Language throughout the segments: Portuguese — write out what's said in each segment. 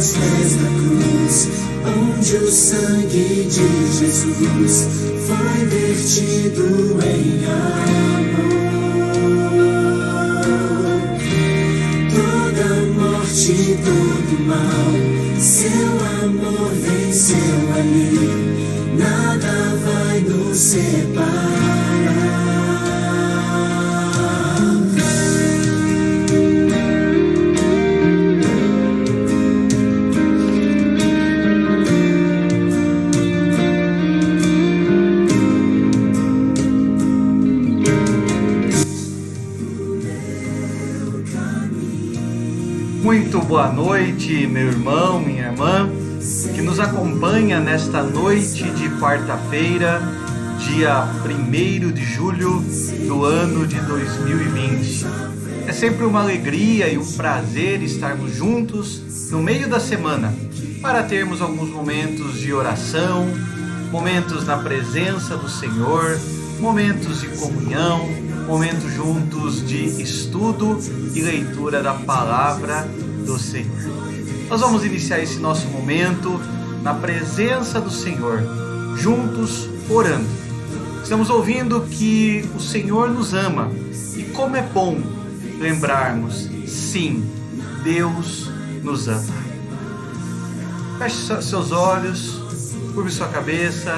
aos pés da cruz, onde o sangue de Jesus foi vertido em amor. Toda morte, todo mal, seu amor venceu ali, nada vai nos separar. Muito boa noite, meu irmão, minha irmã, que nos acompanha nesta noite de quarta-feira, dia 1º de julho do ano de 2020. É sempre uma alegria e um prazer estarmos juntos no meio da semana para termos alguns momentos de oração, momentos na presença do Senhor, momentos de comunhão, momentos juntos de estudo e leitura da palavra do Senhor. Nós vamos iniciar esse nosso momento na presença do Senhor, juntos orando. Estamos ouvindo que o Senhor nos ama e como é bom lembrarmos, sim, Deus nos ama. Feche seus olhos, curve sua cabeça,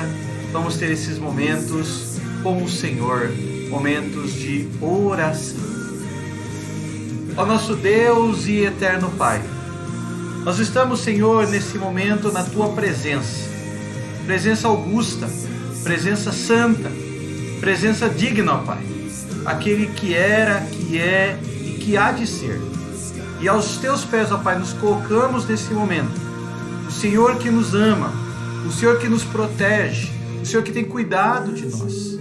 vamos ter esses momentos com o Senhor, momentos de oração. Ó nosso Deus e eterno Pai, nós estamos, Senhor, nesse momento na Tua presença, presença augusta, presença santa, presença digna, ó Pai, aquele que era, que é e que há de ser. E aos Teus pés, ó Pai, nos colocamos nesse momento, o Senhor que nos ama, o Senhor que nos protege, o Senhor que tem cuidado de nós.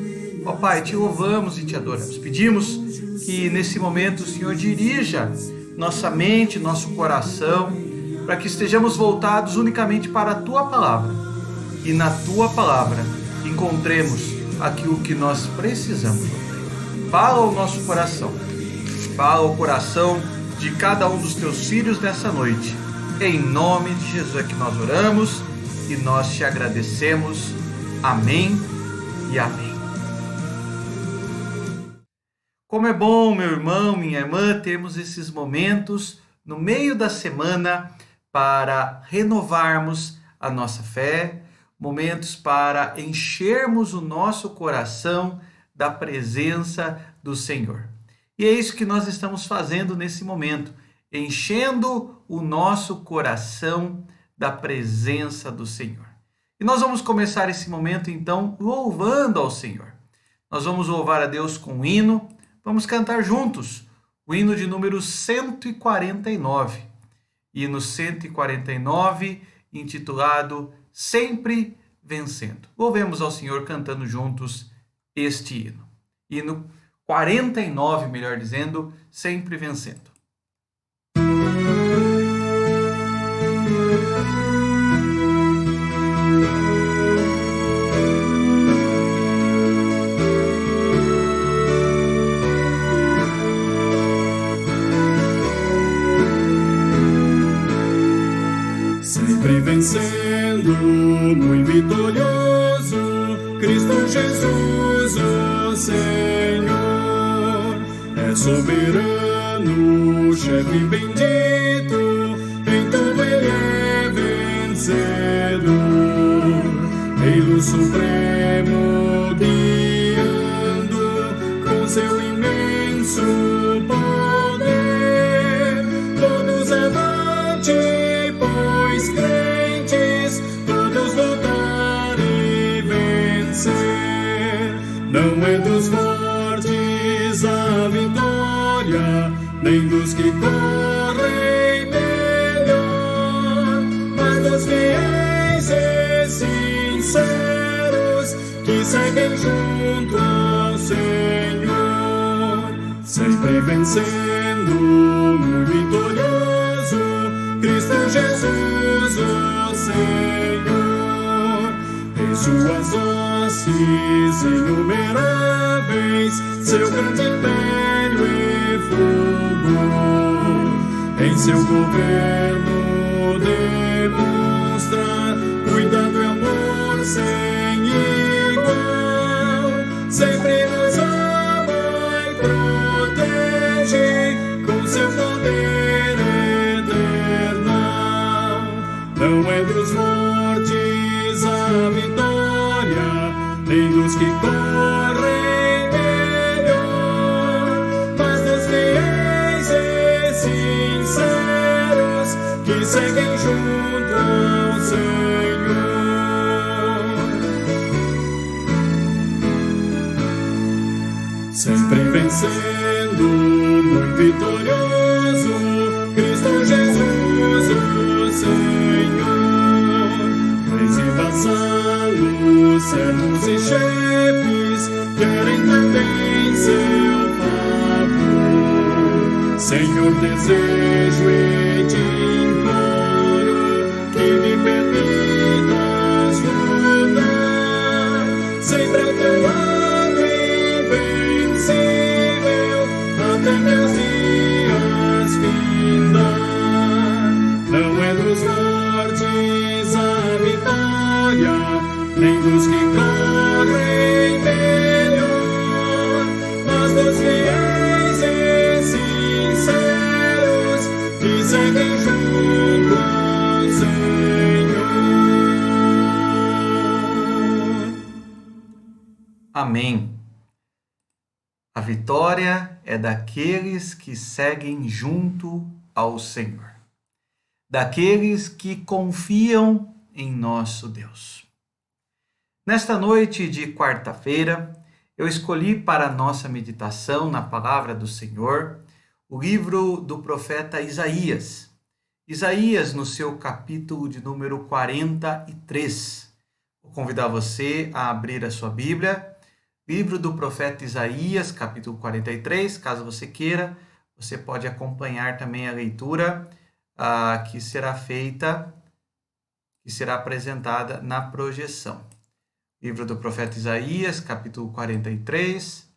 Ó Pai, Te louvamos e Te adoramos. Pedimos que nesse momento o Senhor dirija nossa mente, nosso coração, para que estejamos voltados unicamente para a Tua Palavra. E na Tua Palavra encontremos aquilo que nós precisamos. Fala ao nosso coração. Fala ao coração de cada um dos Teus filhos nessa noite. Em nome de Jesus é que nós oramos e nós Te agradecemos. Amém e amém. Como é bom, meu irmão, minha irmã, termos esses momentos no meio da semana para renovarmos a nossa fé, momentos para enchermos o nosso coração da presença do Senhor. E é isso que nós estamos fazendo nesse momento, enchendo o nosso coração da presença do Senhor. E nós vamos começar esse momento, então, louvando ao Senhor. Nós vamos louvar a Deus com um hino. Vamos cantar juntos o hino de número 149. Hino 149, intitulado Sempre Vencendo. Louvemos ao Senhor cantando juntos este hino. Hino 49, melhor dizendo, Sempre Vencendo. Sempre vencendo, muito vitorioso, Cristo Jesus, o Senhor, é soberano, chefe bendito, em tudo Ele é vencedor, Rei supremo, guiando com seu imenso poder, todos avante, pois crentes, todos lutar e vencer. Não é dos fortes a vitória, nem dos que correm melhor, mas dos fiéis e sinceros que seguem junto ao Senhor. Sempre vencendo, muito vitorioso, Cristo Jesus, o Senhor, em suas hostes inumeráveis, seu grande império e fulgor, em seu governo age com seu poder eterno. Não é dos fortes a vitória, nem dos que correm melhor, mas dos fiéis e sinceros que seguem junto ao Senhor. Sempre vencendo, muito vitorioso, Cristo Jesus, o Senhor. Reis e vassalos, servos e chefes, querem também seu favor. Senhor, desejo e te imploro que me permitas lutar sempre ao teu lado invencível até meus dias findar. Não é dos fortes a vitória, nem dos que correm melhor, mas dos fiéis e sinceros que seguem junto ao Senhor. Amém. A vitória é daqueles que seguem junto ao Senhor, daqueles que confiam em nosso Deus. Nesta noite de quarta-feira, eu escolhi para a nossa meditação na palavra do Senhor o livro do profeta Isaías. Isaías, no seu capítulo de número 43. Vou convidar você a abrir a sua Bíblia. Livro do profeta Isaías, capítulo 43. Caso você queira, você pode acompanhar também a leitura que será feita, que será apresentada na projeção. Livro do profeta Isaías, capítulo 43.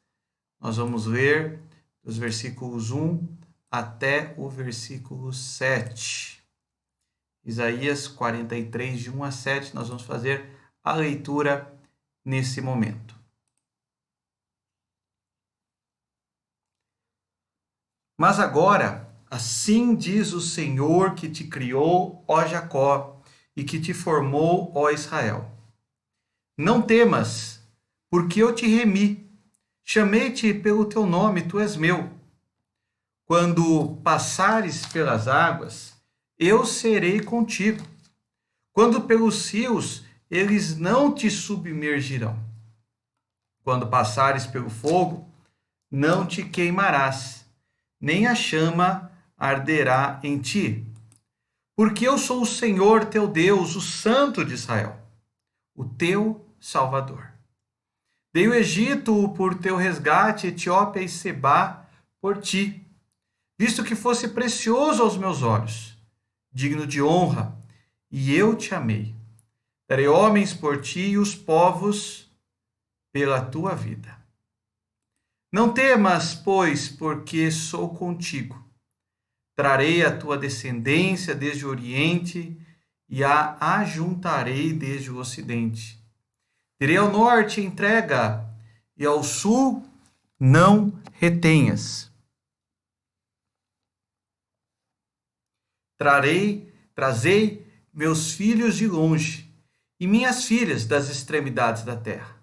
Nós vamos ler dos versículos 1 até o versículo 7. Isaías 43, de 1 a 7. Nós vamos fazer a leitura nesse momento. Mas agora, assim diz o Senhor que te criou, ó Jacó, e que te formou, ó Israel. Não temas, porque eu te remi. Chamei-te pelo teu nome, tu és meu. Quando passares pelas águas, eu serei contigo. Quando pelos rios, eles não te submergirão. Quando passares pelo fogo, não te queimarás, nem a chama arderá em ti. Porque eu sou o Senhor teu Deus, o Santo de Israel, o teu Salvador. Dei o Egito por teu resgate, Etiópia e Sebá por ti, visto que fosse precioso aos meus olhos, digno de honra, e eu te amei. Darei homens por ti e os povos pela tua vida. Não temas, pois, porque sou contigo. Trarei a tua descendência desde o Oriente e a ajuntarei desde o Ocidente. Terei ao norte entrega e ao sul não retenhas. Trazei meus filhos de longe e minhas filhas das extremidades da terra.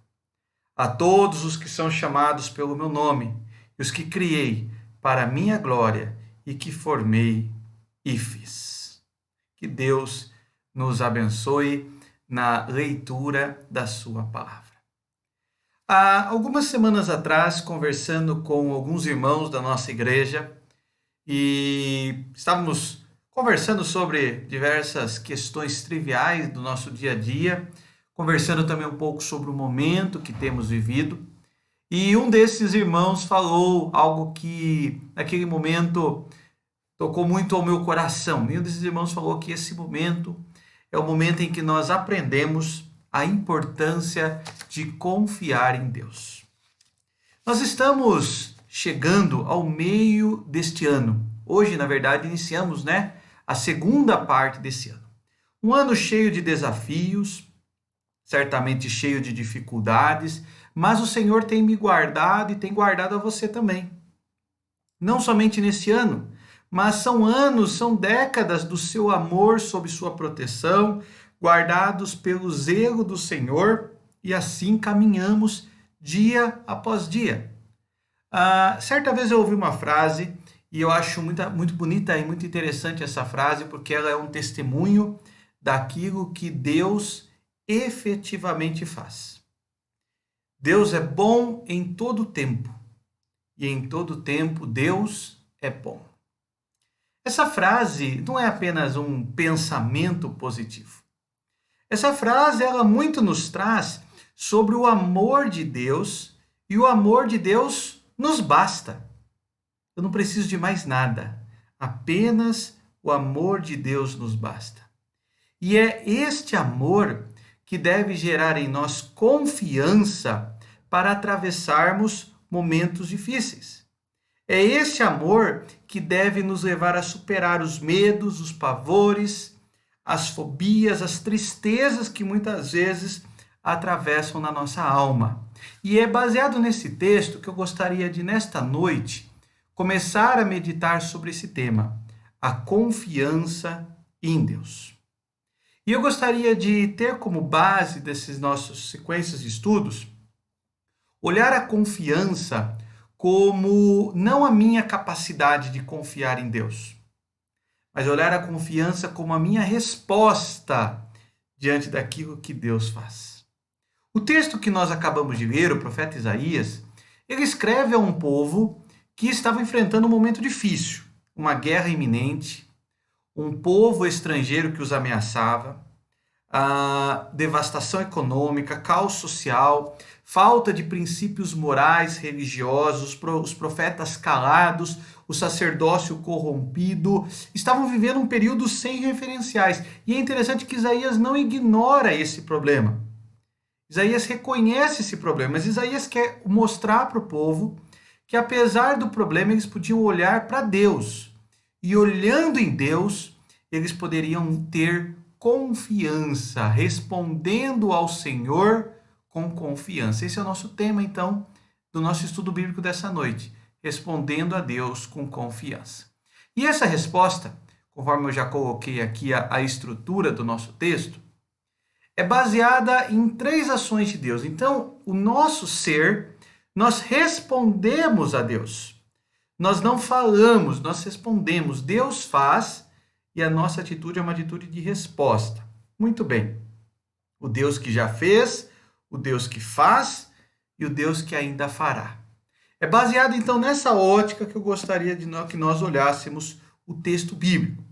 A todos os que são chamados pelo meu nome, e os que criei para a minha glória e que formei e fiz. Que Deus nos abençoe na leitura da sua palavra. Há algumas semanas atrás, conversando com alguns irmãos da nossa igreja, e estávamos conversando sobre diversas questões triviais do nosso dia a dia, conversando também um pouco sobre o momento que temos vivido. E um desses irmãos falou algo que, naquele momento, tocou muito ao meu coração. E um desses irmãos falou que esse momento é o momento em que nós aprendemos a importância de confiar em Deus. Nós estamos chegando ao meio deste ano. Hoje, na verdade, iniciamos, a segunda parte desse ano. Um ano cheio de desafios, certamente cheio de dificuldades, mas o Senhor tem me guardado e tem guardado a você também. não somente nesse ano, mas são anos, são décadas do seu amor sob sua proteção, guardados pelo zelo do Senhor, e assim caminhamos dia após dia. Certa vez eu ouvi uma frase, e eu acho muito bonita e muito interessante essa frase, porque ela é um testemunho daquilo que Deus efetivamente faz. Deus é bom em todo tempo, e em todo tempo Deus é bom. Essa frase não é apenas um pensamento positivo. Essa frase, ela muito nos traz sobre o amor de Deus, e o amor de Deus nos basta. Eu não preciso de mais nada, apenas o amor de Deus nos basta. E é este amor que deve gerar em nós confiança para atravessarmos momentos difíceis. É este amor que deve nos levar a superar os medos, os pavores, as fobias, as tristezas que muitas vezes atravessam na nossa alma. E é baseado nesse texto que eu gostaria de, nesta noite, começar a meditar sobre esse tema, a confiança em Deus. E eu gostaria de ter como base desses nossos sequências de estudos, olhar a confiança como não a minha capacidade de confiar em Deus, mas olhar a confiança como a minha resposta diante daquilo que Deus faz. O texto que nós acabamos de ler, o profeta Isaías, ele escreve a um povo que estava enfrentando um momento difícil, uma guerra iminente, um povo estrangeiro que os ameaçava, a devastação econômica, caos social, falta de princípios morais, religiosos, os profetas calados, o sacerdócio corrompido, estavam vivendo um período sem referenciais. E é interessante que Isaías não ignora esse problema. Isaías reconhece esse problema, mas Isaías quer mostrar para o povo que apesar do problema, eles podiam olhar para Deus. E olhando em Deus, eles poderiam ter confiança, respondendo ao Senhor com confiança. Esse é o nosso tema, então, do nosso estudo bíblico dessa noite. Respondendo a Deus com confiança. E essa resposta, conforme eu já coloquei aqui a estrutura do nosso texto, é baseada em 3 ações de Deus. Então, o nosso ser, nós respondemos a Deus. Nós não falamos, nós respondemos. Deus faz e a nossa atitude é uma atitude de resposta. Muito bem. O Deus que já fez, o Deus que faz e o Deus que ainda fará. É baseado, então, nessa ótica que eu gostaria de que nós olhássemos o texto bíblico.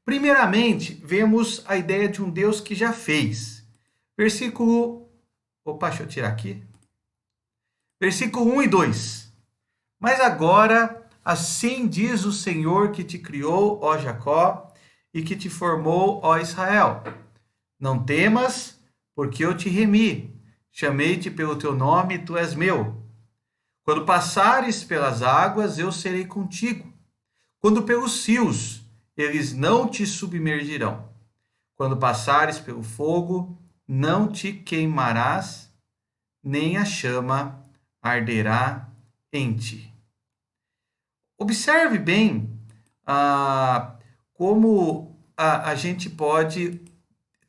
Primeiramente, vemos a ideia de um Deus que já fez. Versículo... Opa, deixa eu tirar aqui. Versículo 1 e 2. Mas agora, assim diz o Senhor que te criou, ó Jacó, e que te formou, ó Israel. Não temas, porque eu te remi. Chamei-te pelo teu nome, tu és meu. Quando passares pelas águas, eu serei contigo. Quando pelos rios, eles não te submergirão. Quando passares pelo fogo, não te queimarás, nem a chama arderá em ti. Observe bem como a gente pode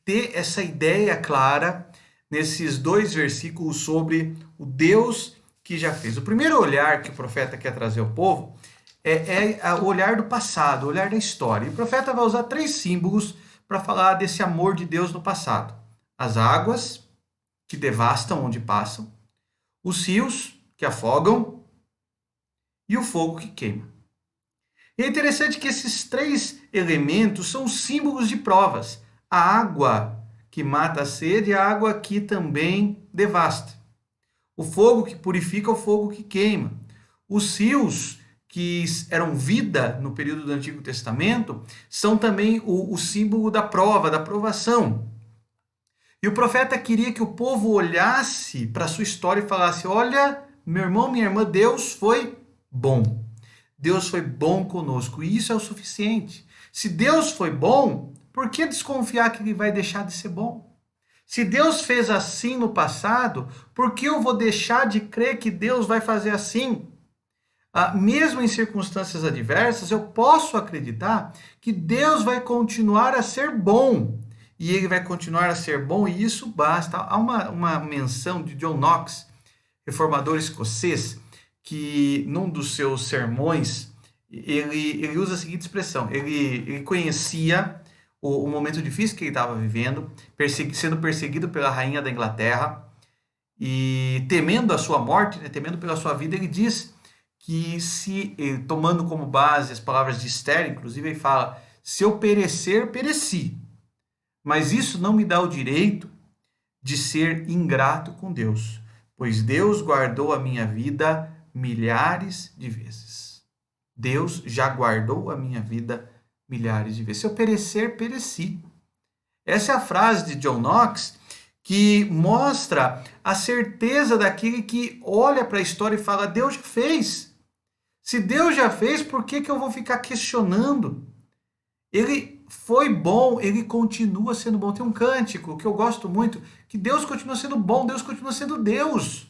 ter essa ideia clara nesses 2 versículos sobre o Deus que já fez. O primeiro olhar que o profeta quer trazer ao povo é o olhar do passado, o olhar da história. E o profeta vai usar 3 símbolos para falar desse amor de Deus no passado. As águas, que devastam onde passam, os rios, que afogam, e o fogo que queima. E é interessante que esses 3 elementos são símbolos de provas. A água que mata a sede e a água que também devasta. O fogo que purifica, o fogo que queima. Os rios que eram vida no período do Antigo Testamento são também o símbolo da prova, da provação. E o profeta queria que o povo olhasse para a sua história e falasse: olha, meu irmão, minha irmã, Deus foi bom. Deus foi bom conosco e isso é o suficiente. Se Deus foi bom, por que desconfiar que ele vai deixar de ser bom? Se Deus fez assim no passado, por que eu vou deixar de crer que Deus vai fazer assim? mesmo em circunstâncias adversas, eu posso acreditar que Deus vai continuar a ser bom. E ele vai continuar a ser bom, e isso basta. Há uma menção de John Knox, reformador escocês, que num dos seus sermões, ele usa a seguinte expressão: ele conhecia o momento difícil que ele estava vivendo, sendo perseguido pela rainha da Inglaterra, e temendo a sua morte, né, temendo pela sua vida, ele diz que tomando como base as palavras de Esther, inclusive ele fala: se eu perecer, pereci, mas isso não me dá o direito de ser ingrato com Deus, pois Deus guardou a minha vida milhares de vezes. Deus já guardou a minha vida milhares de vezes. Se eu perecer, pereci. Essa é a frase de John Knox, que mostra a certeza daquele que olha para a história e fala: Deus já fez. Se Deus já fez, por que eu vou ficar questionando? Ele foi bom, ele continua sendo bom. Tem um cântico que eu gosto muito, que Deus continua sendo bom, Deus continua sendo Deus.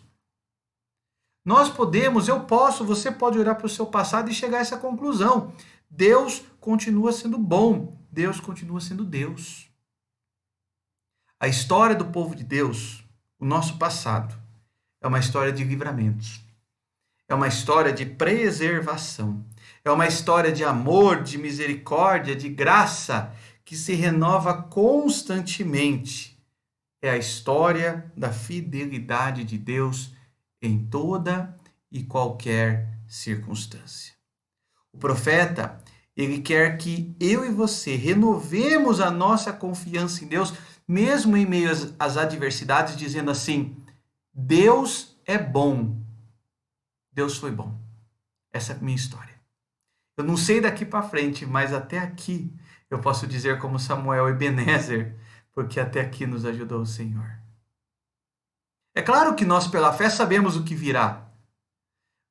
Nós podemos, eu posso, você pode olhar para o seu passado e chegar a essa conclusão. Deus continua sendo bom, Deus continua sendo Deus. A história do povo de Deus, o nosso passado, é uma história de livramentos. É uma história de preservação. É uma história de amor, de misericórdia, de graça, que se renova constantemente. É a história da fidelidade de Deus em toda e qualquer circunstância. O profeta, ele quer que eu e você renovemos a nossa confiança em Deus, mesmo em meio às adversidades, dizendo assim: Deus é bom. Deus foi bom. Essa é a minha história. Eu não sei daqui para frente, mas até aqui eu posso dizer como Samuel Ebenezer, porque até aqui nos ajudou o Senhor. É claro que nós pela fé sabemos o que virá,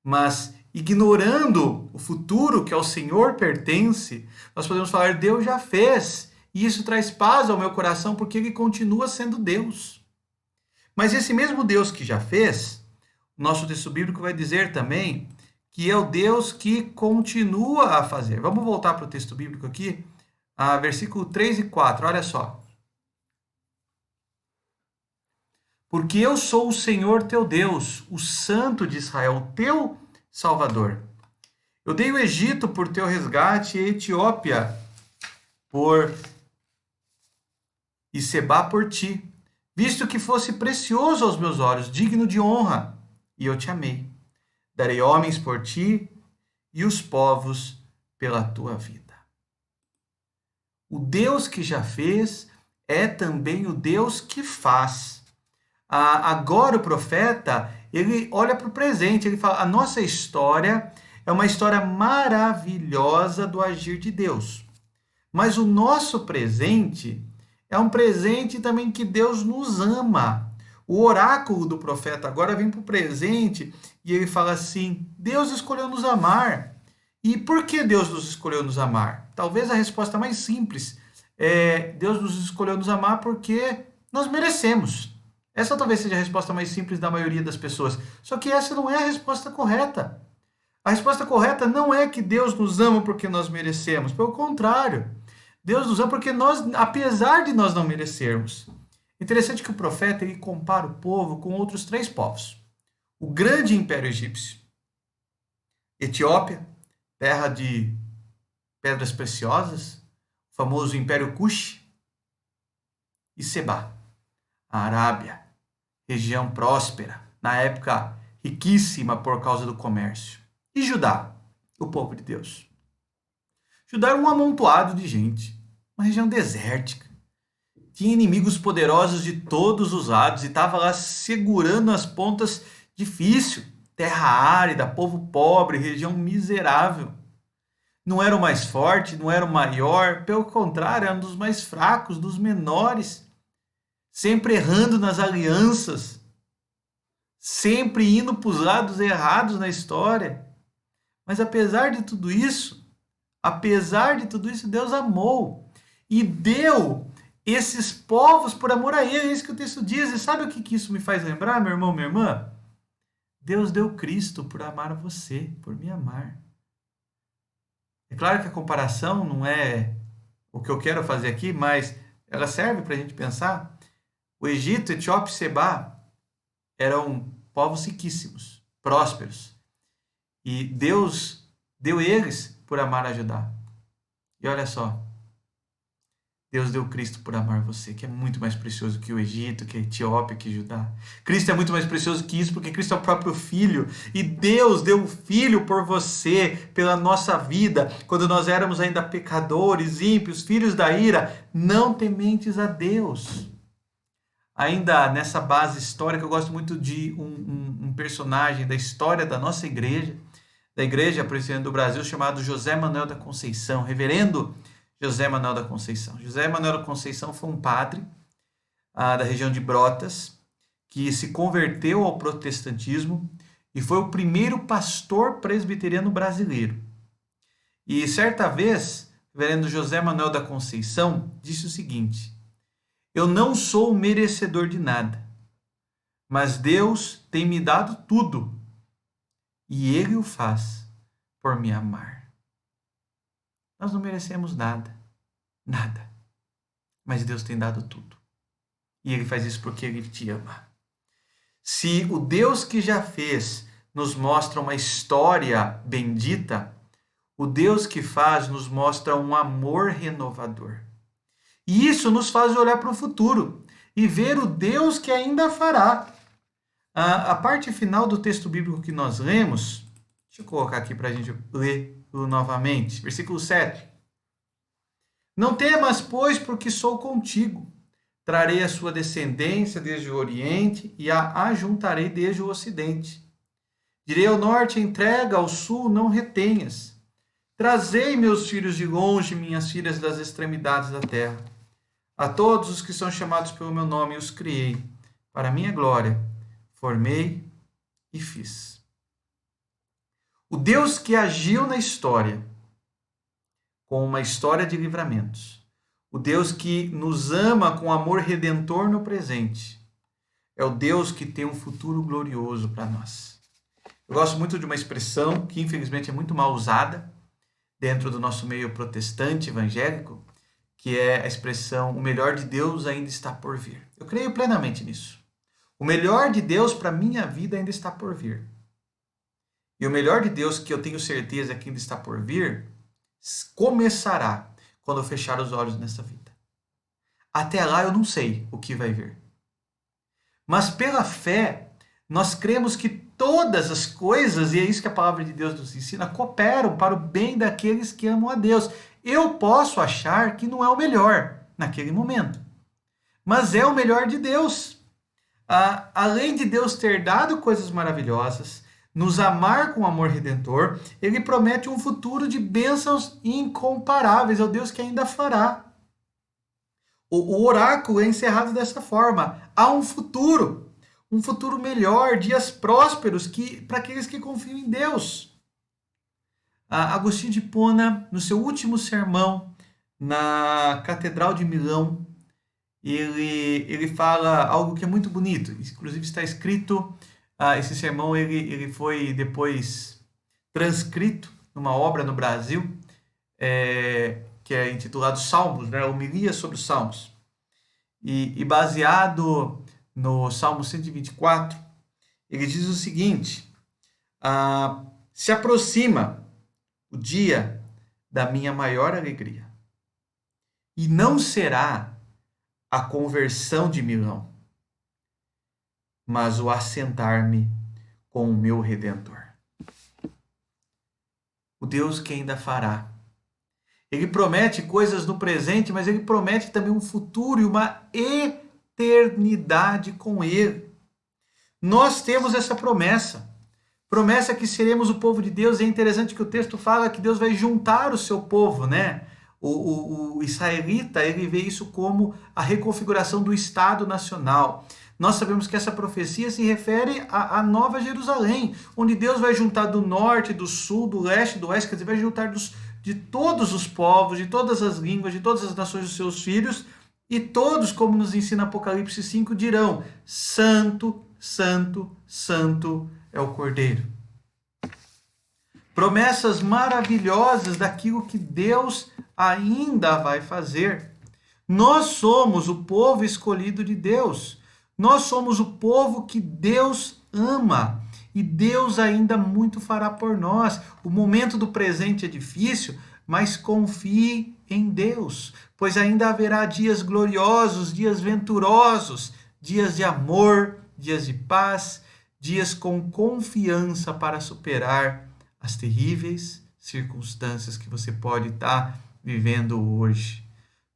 mas ignorando o futuro que ao Senhor pertence, nós podemos falar: Deus já fez, e isso traz paz ao meu coração, porque Ele continua sendo Deus. Mas esse mesmo Deus que já fez, o nosso texto bíblico vai dizer também que é o Deus que continua a fazer. Vamos voltar para o texto bíblico aqui, versículo 3 e 4, olha só. Porque eu sou o Senhor teu Deus, o Santo de Israel, teu Salvador. Eu dei o Egito por teu resgate, e a Etiópia e Sebá por ti, visto que fosse precioso aos meus olhos, digno de honra, e eu te amei. Darei homens por ti e os povos pela tua vida. O Deus que já fez é também o Deus que faz. Agora o profeta, ele olha para o presente, ele fala: a nossa história é uma história maravilhosa do agir de Deus. Mas o nosso presente é um presente também que Deus nos ama. O oráculo do profeta agora vem para o presente e ele fala assim: Deus escolheu nos amar. E por que Deus nos escolheu nos amar? Talvez a resposta mais simples é: Deus nos escolheu nos amar porque nós merecemos. Essa talvez seja a resposta mais simples da maioria das pessoas. Só que essa não é a resposta correta. A resposta correta não é que Deus nos ama porque nós merecemos. Pelo contrário, Deus nos ama porque nós, apesar de nós não merecermos. Interessante que o profeta ele compara o povo com outros 3 povos. O grande império egípcio, Etiópia, terra de pedras preciosas, o famoso Império Kush, e Sebá, a Arábia, região próspera, na época riquíssima por causa do comércio. E Judá, o povo de Deus. Judá era um amontoado de gente, uma região desértica. Tinha inimigos poderosos de todos os lados e estava lá segurando as pontas difícil. Terra árida, povo pobre, região miserável. Não era o mais forte, não era o maior, pelo contrário, era um dos mais fracos, dos menores. Sempre errando nas alianças, sempre indo para os lados errados na história. Mas apesar de tudo isso, Deus amou e deu esses povos por amor a ele. É isso que o texto diz. E sabe o que isso me faz lembrar, meu irmão, minha irmã? Deus deu Cristo por amar você, por me amar. É claro que a comparação não é o que eu quero fazer aqui, mas ela serve para a gente pensar. O Egito, Etiópia e Sebá eram povos riquíssimos, prósperos. E Deus deu eles por amar a Judá. E olha só, Deus deu Cristo por amar você, que é muito mais precioso que o Egito, que a Etiópia, que Judá. Cristo é muito mais precioso que isso, porque Cristo é o próprio Filho. E Deus deu o Filho por você, pela nossa vida, quando nós éramos ainda pecadores, ímpios, filhos da ira, não tementes a Deus. Ainda nessa base histórica, eu gosto muito de um personagem da história da nossa igreja, da Igreja Presbiteriana do Brasil, chamado José Manuel da Conceição, reverendo José Manuel da Conceição. José Manuel da Conceição foi um padre da região de Brotas, que se converteu ao protestantismo e foi o primeiro pastor presbiteriano brasileiro. E certa vez, o reverendo José Manuel da Conceição disse o seguinte: eu não sou merecedor de nada, mas Deus tem me dado tudo, e Ele o faz por me amar. Nós não merecemos nada, nada, mas Deus tem dado tudo. E Ele faz isso porque Ele te ama. Se o Deus que já fez nos mostra uma história bendita, o Deus que faz nos mostra um amor renovador. E isso nos faz olhar para o futuro e ver o Deus que ainda fará. A parte final do texto bíblico que nós lemos, deixa eu colocar aqui para a gente ler novamente, versículo 7. Não temas, pois, porque sou contigo. Trarei a sua descendência desde o Oriente e a ajuntarei desde o Ocidente. Direi ao norte, entrega, ao sul, não retenhas. Trazei meus filhos de longe, minhas filhas das extremidades da terra. A todos os que são chamados pelo meu nome, os criei. Para minha glória, formei e fiz. O Deus que agiu na história, com uma história de livramentos. O Deus que nos ama com amor redentor no presente. É o Deus que tem um futuro glorioso para nós. Eu gosto muito de uma expressão que infelizmente é muito mal usada dentro do nosso meio protestante evangélico, que é a expressão: o melhor de Deus ainda está por vir. Eu creio plenamente nisso. O melhor de Deus para a minha vida ainda está por vir. E o melhor de Deus, que eu tenho certeza que ainda está por vir, começará quando eu fechar os olhos nessa vida. Até lá eu não sei o que vai vir. Mas pela fé, nós cremos que todas as coisas, e é isso que a palavra de Deus nos ensina, cooperam para o bem daqueles que amam a Deus. Eu posso achar que não é o melhor naquele momento, mas é o melhor de Deus. Além de Deus ter dado coisas maravilhosas, nos amar com amor redentor, Ele promete um futuro de bênçãos incomparáveis. É o Deus que ainda fará. O oráculo é encerrado dessa forma. Há um futuro melhor, dias prósperos para aqueles que confiam em Deus. Agostinho de Hipona, no seu último sermão na Catedral de Milão, ele fala algo que é muito bonito. Inclusive está escrito, esse sermão ele foi depois transcrito numa obra no Brasil, que é intitulado Salmos, né? Homilia sobre os Salmos. E baseado no Salmo 124, ele diz o seguinte: se aproxima o dia da minha maior alegria, e não será a conversão de Milão, mas o assentar-me com o meu Redentor. O Deus que ainda fará. Ele promete coisas no presente, mas Ele promete também um futuro e uma eternidade com Ele. Nós temos essa promessa. Promessa que seremos o povo de Deus. É interessante que o texto fala que Deus vai juntar o seu povo, né? O israelita, ele vê isso como a reconfiguração do Estado Nacional. Nós sabemos que essa profecia se refere à Nova Jerusalém, onde Deus vai juntar do norte, do sul, do leste, do oeste, quer dizer, vai juntar de todos os povos, de todas as línguas, de todas as nações dos seus filhos, e todos, como nos ensina Apocalipse 5, dirão: Santo, Santo, Santo é o Cordeiro. Promessas maravilhosas daquilo que Deus ainda vai fazer. Nós somos o povo escolhido de Deus. Nós somos o povo que Deus ama. E Deus ainda muito fará por nós. O momento do presente é difícil, mas confie em Deus, pois ainda haverá dias gloriosos, dias venturosos, dias de amor, dias de paz, dias com confiança para superar as terríveis circunstâncias que você pode estar vivendo hoje.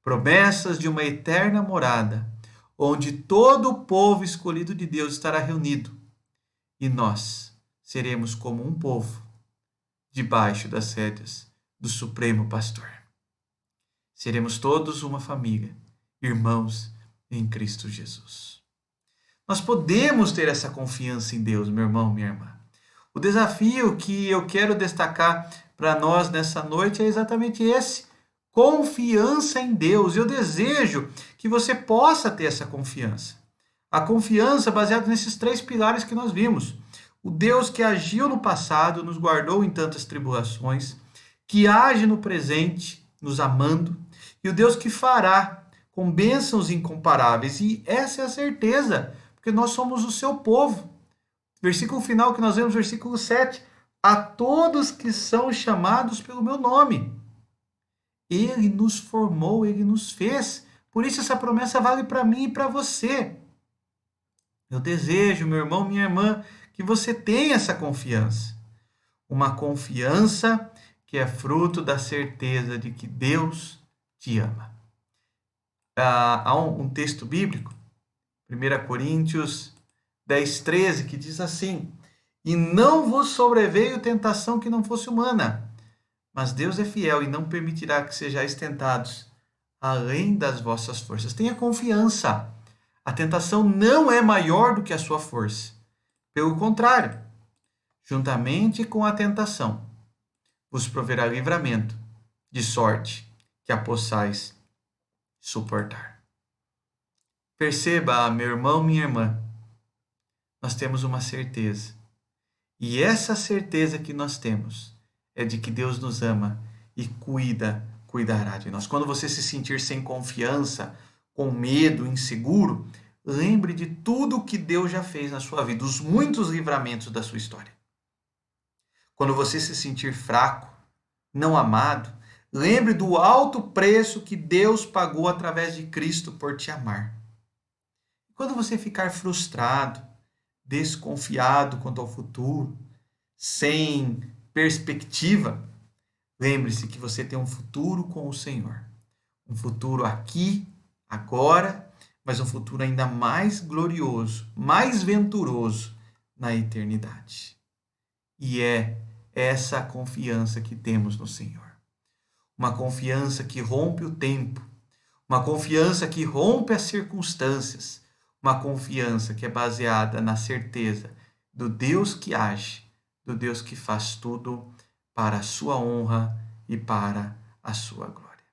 Promessas de uma eterna morada, onde todo o povo escolhido de Deus estará reunido, e nós seremos como um povo debaixo das rédeas do Supremo Pastor. Seremos todos uma família, irmãos em Cristo Jesus. Nós podemos ter essa confiança em Deus, meu irmão, minha irmã. O desafio que eu quero destacar para nós nessa noite é exatamente esse: confiança em Deus. Eu desejo que você possa ter essa confiança. A confiança baseada nesses 3 pilares que nós vimos. O Deus que agiu no passado, nos guardou em tantas tribulações, que age no presente, nos amando, e o Deus que fará com bênçãos incomparáveis. E essa é a certeza, porque nós somos o seu povo. Versículo final que nós vemos, versículo 7. A todos que são chamados pelo meu nome. Ele nos formou, Ele nos fez. Por isso essa promessa vale para mim e para você. Eu desejo, meu irmão, minha irmã, que você tenha essa confiança. Uma confiança que é fruto da certeza de que Deus te ama. Há um texto bíblico, 1 Coríntios 10:13, que diz assim: e não vos sobreveio tentação que não fosse humana, mas Deus é fiel e não permitirá que sejais tentados além das vossas forças. Tenha confiança. A tentação não é maior do que a sua força. Pelo contrário, juntamente com a tentação, vos proverá livramento, de sorte que a possais suportar. Perceba, meu irmão, minha irmã, nós temos uma certeza. E essa certeza que nós temos é de que Deus nos ama e cuidará de nós. Quando você se sentir sem confiança, com medo, inseguro, lembre de tudo o que Deus já fez na sua vida, os muitos livramentos da sua história. Quando você se sentir fraco, não amado, lembre do alto preço que Deus pagou através de Cristo por te amar. Quando você ficar frustrado, desconfiado quanto ao futuro, sem perspectiva, lembre-se que você tem um futuro com o Senhor. Um futuro aqui, agora, mas um futuro ainda mais glorioso, mais venturoso na eternidade. E é essa confiança que temos no Senhor. Uma confiança que rompe o tempo, uma confiança que rompe as circunstâncias, uma confiança que é baseada na certeza do Deus que age, do Deus que faz tudo para a sua honra e para a sua glória.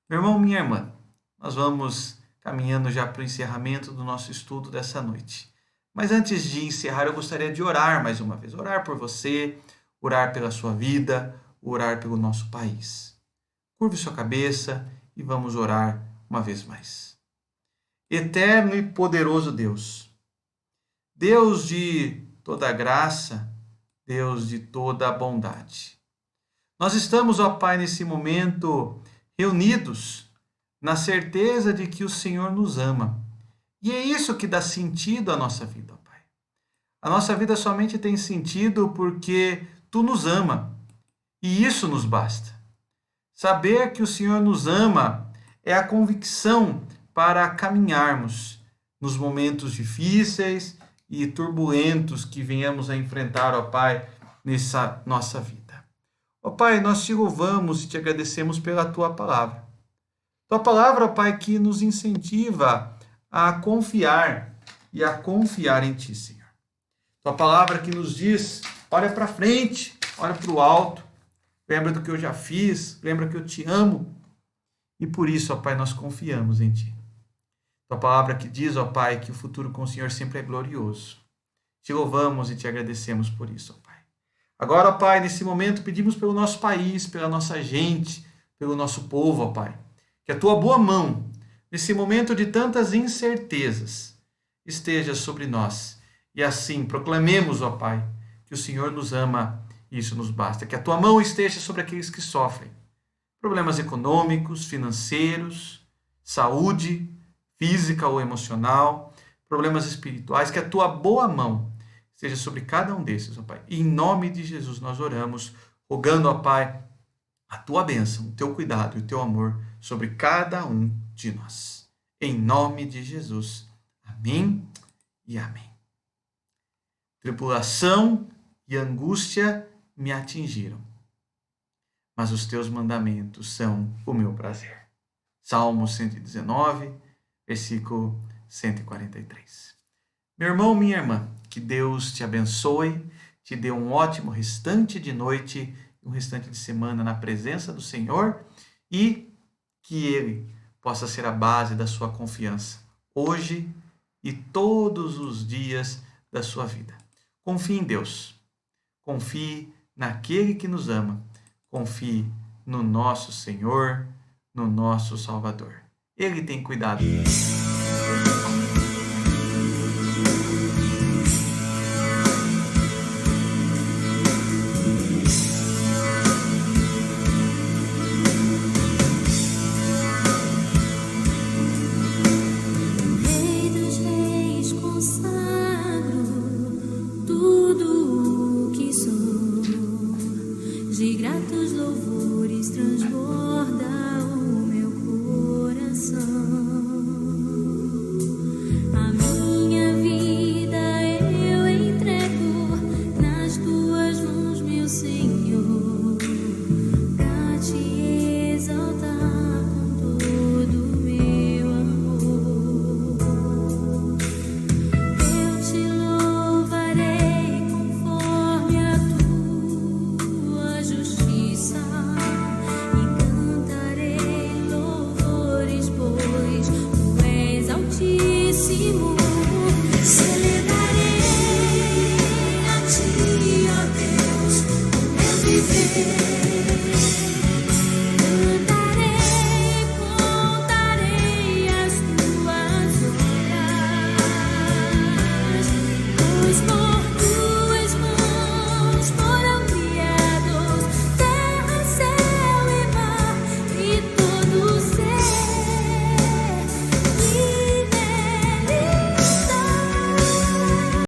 Meu irmão, minha irmã, nós vamos caminhando já para o encerramento do nosso estudo dessa noite. Mas antes de encerrar, eu gostaria de orar mais uma vez. Orar por você, orar pela sua vida, orar pelo nosso país. Curve sua cabeça e vamos orar uma vez mais. Eterno e poderoso Deus, Deus de toda graça, Deus de toda bondade. Nós estamos, ó Pai, nesse momento reunidos na certeza de que o Senhor nos ama. E é isso que dá sentido à nossa vida, ó Pai. A nossa vida somente tem sentido porque Tu nos ama. E isso nos basta. Saber que o Senhor nos ama é a convicção para caminharmos nos momentos difíceis e turbulentos que venhamos a enfrentar, ó Pai, nessa nossa vida. Ó Pai, nós te louvamos e te agradecemos pela Tua palavra. Tua palavra, ó Pai, que nos incentiva a confiar e a confiar em Ti, Senhor. Tua palavra que nos diz, olha para frente, olha para o alto, lembra do que eu já fiz, lembra que eu te amo. E por isso, ó Pai, nós confiamos em Ti. Tua palavra que diz, ó Pai, que o futuro com o Senhor sempre é glorioso. Te louvamos e te agradecemos por isso, ó Pai. Agora, ó Pai, nesse momento pedimos pelo nosso país, pela nossa gente, pelo nosso povo, ó Pai. Que a tua boa mão, nesse momento de tantas incertezas, esteja sobre nós. E assim proclamemos, ó Pai, que o Senhor nos ama e isso nos basta. Que a tua mão esteja sobre aqueles que sofrem problemas econômicos, financeiros, saúde, física ou emocional, problemas espirituais. Que a tua boa mão esteja sobre cada um desses, ó Pai. E em nome de Jesus nós oramos, rogando, ó Pai, a tua bênção, o teu cuidado e o teu amor sobre cada um de nós. Em nome de Jesus. Amém e amém. Tribulação e angústia me atingiram, mas os teus mandamentos são o meu prazer. Salmo 119, versículo 143. Meu irmão, minha irmã, que Deus te abençoe, te dê um ótimo restante de noite, um restante de semana na presença do Senhor e que Ele possa ser a base da sua confiança, hoje e todos os dias da sua vida. Confie em Deus, confie naquele que nos ama, confie no nosso Senhor, no nosso Salvador. Ele tem cuidado de nós. De gratos louvores transborda o meu coração.